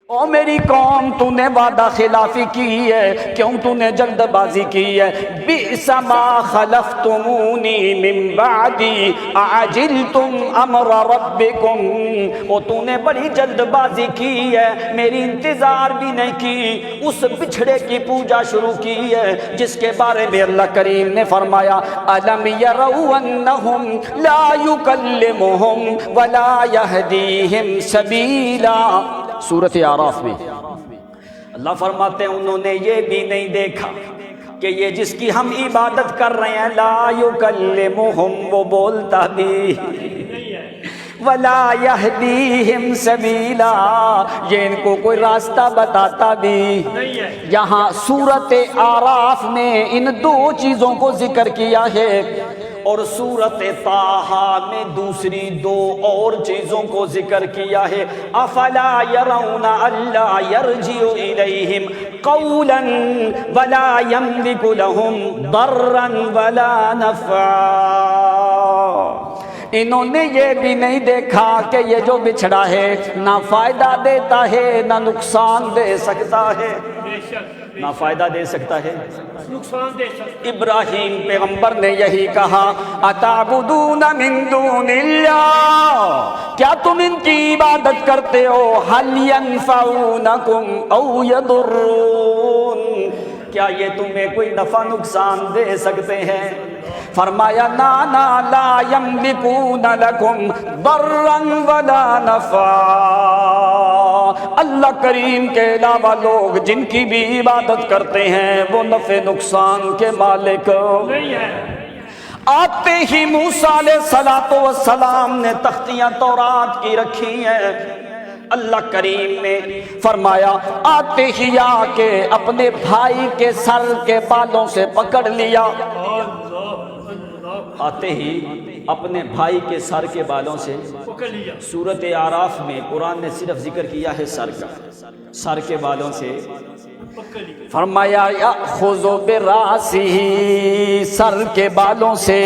او میری قوم تو نے وعدہ خلافی کی ہے، کیوں تو نے جلد بازی کی ہے؟ بئس ما خلفتمونی من بعدی اعجلتم امر ربکم، او تو نے بڑی جلد بازی کی ہے، میری انتظار بھی نہیں کی، اس بچھڑے کی پوجا شروع کی ہے جس کے بارے میں اللہ کریم نے فرمایا الم یروا انہم لا یکلمہم ولا یہدیہم سبیلا، سورۃ اعراف میں اللہ فرماتے ہیں انہوں نے یہ بھی نہیں دیکھا کہ یہ جس کی ہم عبادت کر رہے ہیں لا یکلمہم، وہ بولتا بھی ولا یہدیہم سبیلا، یہ ان کو کوئی راستہ بتاتا بھی نہیں ہے۔ یہاں سورۃ اعراف میں ان دو چیزوں کو ذکر کیا ہے، اور سورۃ طٰہٰ میں دوسری دو اور چیزوں کو ذکر کیا ہے۔ افلا یرون الا یرجع الیہم قولا ولا یملک لهم ضرا ولا نفعا، انہوں نے یہ بھی نہیں دیکھا کہ یہ جو بچھڑا ہے نہ فائدہ دیتا ہے نہ نقصان دے سکتا ہے، نہ فائدہ دے سکتا ہے نقصان دے سکتا۔ ابراہیم پیغمبر نے یہی کہا اتعبدون من دون اللہ، کیا تم ان کی عبادت کرتے ہو؟ هل ينفعونکم او یضرون، کیا یہ تمہیں کوئی نفع نقصان دے سکتے ہیں؟ فرمایا نا لا یملکون لکم ضرا ولا نفعا، اللہ کریم کے علاوہ لوگ جن کی بھی عبادت کرتے ہیں وہ نفع نقصان کے مالک نہیں ہے۔ آتے ہی موسیٰ علیہ السلام نے تختیاں تورات کی رکھی ہیں، اللہ کریم نے فرمایا آتے ہی آ کے اپنے بھائی کے سر کے بالوں سے پکڑ لیا، آتے ہی اپنے بھائی کے سر کے بالوں سے پکڑ لیا۔ سورۃ اعراف میں قرآن نے صرف ذکر کیا ہے سر کا، سر کے بالوں سے فرمایا یأخذ براسہ، سر کے بالوں سے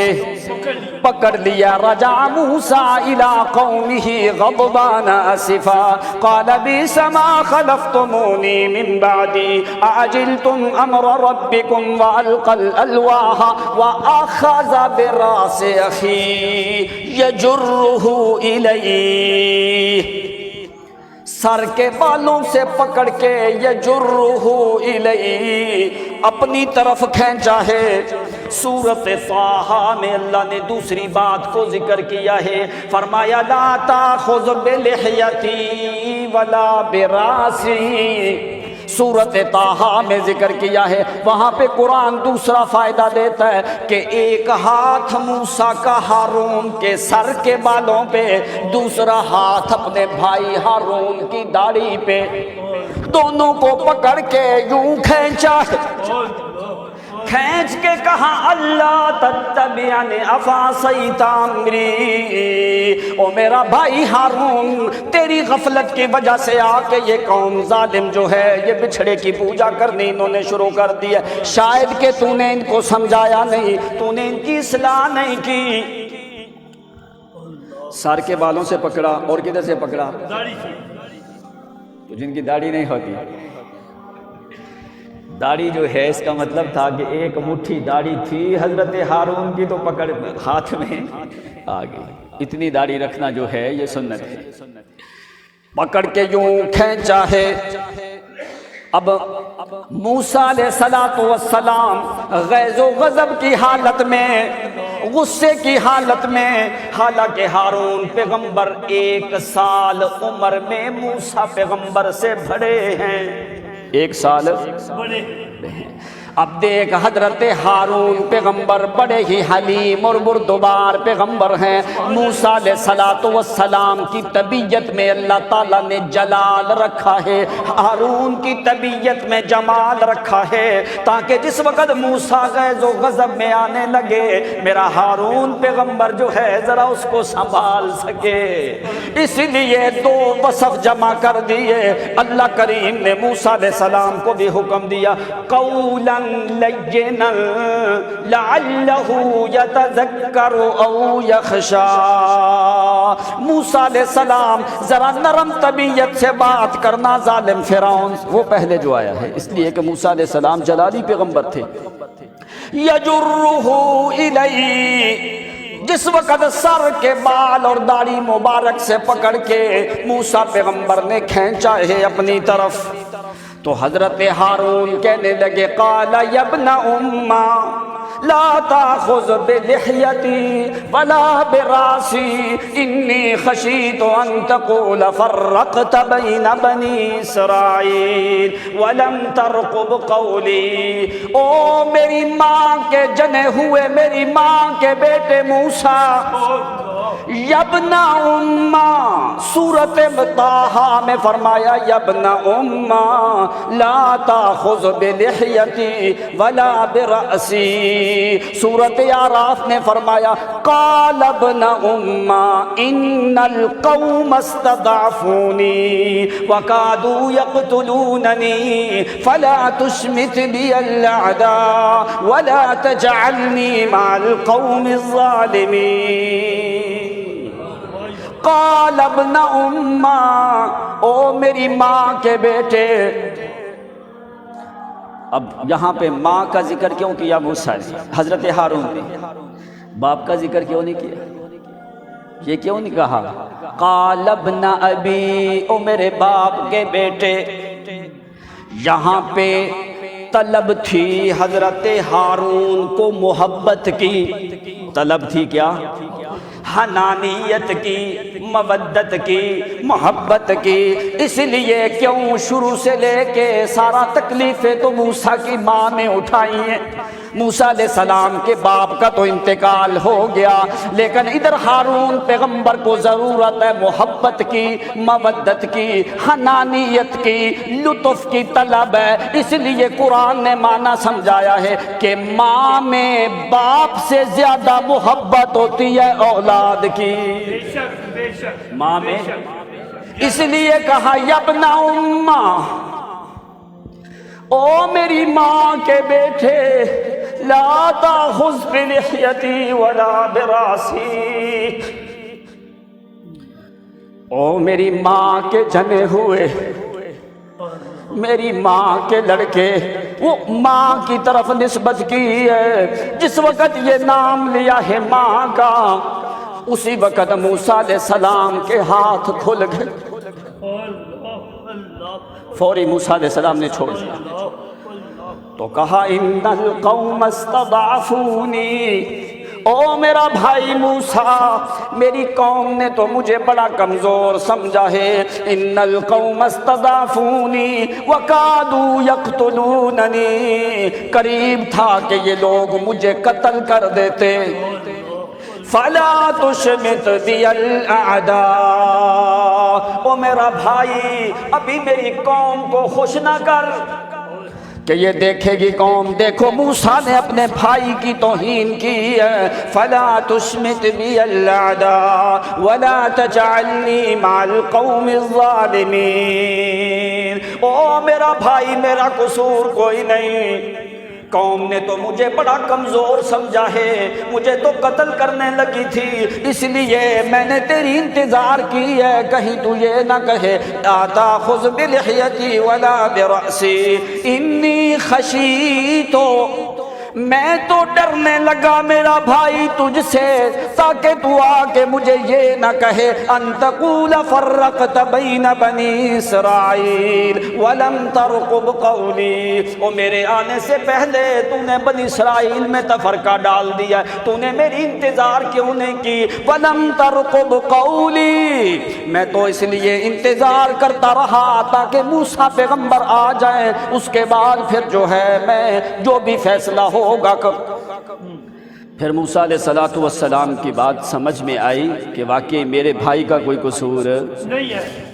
پکڑ لیا۔ رجع موسیٰ الی قومہ غضبان اسفا قال بئس ما خلفتمونی من بعدی اعجلتم امر ربکم والقی الالواح واخذ براس اخیہ یجرہ الیہ، سر کے بالوں سے پکڑ کے یجرہ الیہ اپنی طرف کھینچا ہے۔ سورۃ طٰہٰ میں اللہ نے دوسری بات کو ذکر کیا ہے، فرمایا لا تأخذ بلحیتی ولا براسی، سورۃ طٰہٰ میں ذکر کیا ہے، وہاں پہ قرآن دوسرا فائدہ دیتا ہے کہ ایک ہاتھ موسیٰ کا ہارون کے سر کے بالوں پہ، دوسرا ہاتھ اپنے بھائی ہارون کی داڑھی پہ، دونوں کو پکڑ کے یوں کھینچا، کھینچ کے کہا اللہ تتبعنی افعصیت امری، او میرا بھائی ہارون تیری غفلت کی وجہ سے آ کے یہ قوم ظالم جو ہے یہ بچھڑے کی پوجا کرنی انہوں نے شروع کر دی ہے، شاید کہ تو نے ان کو سمجھایا نہیں، تو نے ان کی اصلاح نہیں کی۔ سر کے بالوں سے پکڑا، اور کدھر سے پکڑا؟ داڑھی سے، تو جن کی داڑھی نہیں ہوتی، داڑھی جو ہے اس کا مطلب تھا کہ ایک مٹھی داڑھی تھی حضرت ہارون کی تو پکڑ ہاتھ میں آ گئی، اتنی داڑھی رکھنا جو ہے یہ سنت ہے، پکڑ کے یوں کھینچا ہے۔ اب موسیٰ علیہ السلام غیظ و غضب کی حالت میں، غصے کی حالت میں، حالانکہ ہارون پیغمبر 1 سال عمر میں موسیٰ پیغمبر سے بڑے ہیں، 1 سال بڑے ہیں۔ اب دیکھ حضرت ہارون پیغمبر بڑے ہی حلیم اور بردبار پیغمبر ہیں، موسیٰ علیہ السلام کی طبیعت میں اللہ تعالیٰ نے جلال رکھا ہے، ہارون کی طبیعت میں جمال رکھا ہے، تاکہ جس وقت موسیٰ غیظ و غضب میں آنے لگے میرا ہارون پیغمبر جو ہے ذرا اس کو سنبھال سکے، اس لیے 2 وصف جمع کر دیے۔ اللہ کریم نے موسیٰ علیہ السلام کو بھی حکم دیا قولا لینا لعلہ یتذکر او یخشی۔ موسیٰ علیہ السلام ذرا نرم طبیعت سے بات کرنا، ظالم فرعون وہ پہلے جو آیا ہے، اس لیے کہ موسیٰ علیہ السلام جلالی پیغمبر تھے۔ یجرہ الیہ، جس وقت سر کے بال اور داڑھی مبارک سے پکڑ کے موسیٰ پیغمبر نے کھینچا ہے اپنی طرف، تو حضرت ہارون کہنے لگے قال یا ابن امّا لا تأخذ بلحیتی ولا براسی انی خشیت ان تقول فرقت بین بنی اسرائیل ولم ترقب قولی۔ او میری ماں کے جنے ہوئے میری ماں کے بیٹے موسیٰ، یبن امّا، سورۃ طٰہٰ میں فرمایا یبن امّا لا تأخذ بلحیتی ولا برأسی، سورۃ اعراف نے فرمایا قال ابن امّا ان القوم استضعفونی وکادوا یقتلوننی فلا تشمت بی الاعداء ولا تجعلنی مع القوم الظالمین۔ قال ابن امّا، او میری ماں کے بیٹے۔ اب یہاں پہ ماں کا ذکر کیوں کیا موسیٰ نے، حضرت ہارون نے؟ باپ کا ذکر کیوں نہیں کیا؟ یہ کیوں نہیں کہا قال ابن ابی، او میرے باپ کے بیٹے؟ یہاں پہ طلب تھی حضرت ہارون کو محبت کی، طلب تھی کیا؟ حنانیت کی، مودت کی، محبت کی۔ اس لیے کیوں شروع سے لے کے سارا تکلیفیں تو موسیٰ کی ماں نے اٹھائی ہیں۔ موسیٰ علیہ السلام کے باپ کا تو انتقال ہو گیا، لیکن ادھر ہارون پیغمبر کو ضرورت ہے محبت کی، مودت کی، حنانیت کی، لطف کی طلب ہے۔ اس لیے قرآن نے معنی سمجھایا ہے کہ ماں میں باپ سے زیادہ محبت ہوتی ہے اولاد کی، ماں میں۔ اس لیے کہا یبن امّا، او میری ماں کے بیٹے، لا تأخذ بلحیتی ولا براسی، او میری ماں کے جنے ہوئے میری ماں کے لڑکے، وہ ماں کی طرف نسبت کی ہے۔ جس وقت یہ نام لیا ہے ماں کا، اسی وقت موسیٰ علیہ السلام کے ہاتھ کھل گئے، فوری موسیٰ علیہ السلام نے چھوڑ دیا۔ تو کہا ان القوم استضعفونی، او میرا بھائی موسیٰ، میری قوم نے تو مجھے بڑا کمزور سمجھا ہے۔ ان القوم استضعفونی وکادوا یقتلوننی، قریب تھا کہ یہ لوگ مجھے قتل کر دیتے۔ فلا تشمت بی الاعداء، او میرا بھائی ابھی میری قوم کو خوش نہ کر کہ یہ دیکھے گی قوم، دیکھو موسیٰ نے اپنے بھائی کی توہین کی ہے۔ فلا تشمت بی الاعداء ولا تجعلنی مع القوم الظالمین، او میرا بھائی میرا قصور کوئی نہیں، قوم نے تو مجھے بڑا کمزور سمجھا ہے، مجھے تو قتل کرنے لگی تھی، اس لیے میں نے تیری انتظار کی ہے کہیں تو یہ نہ کہے آتاخذ بلحیتی ولا برأسی انی خشیت، میں تو ڈرنے لگا میرا بھائی تجھ سے، تاکہ تو آ کے مجھے یہ نہ کہے ان تقول فرقت بین بنی اسرائیل ولم ترقب قولی، او میرے آنے سے پہلے تو نے بنی اسرائیل میں تفرقہ ڈال دیا، تو نے میری انتظار کیوں نہیں کی؟ ولم ترقب قولی، میں تو اس لیے انتظار کرتا رہا تاکہ موسیٰ پیغمبر آ جائیں، اس کے بعد پھر جو ہے میں جو بھی فیصلہ ہوگا۔ پھر موسیٰ علیہ السلام کی بات سمجھ میں آئی کہ واقعی میرے بھائی کا کوئی قصور نہیں ہے۔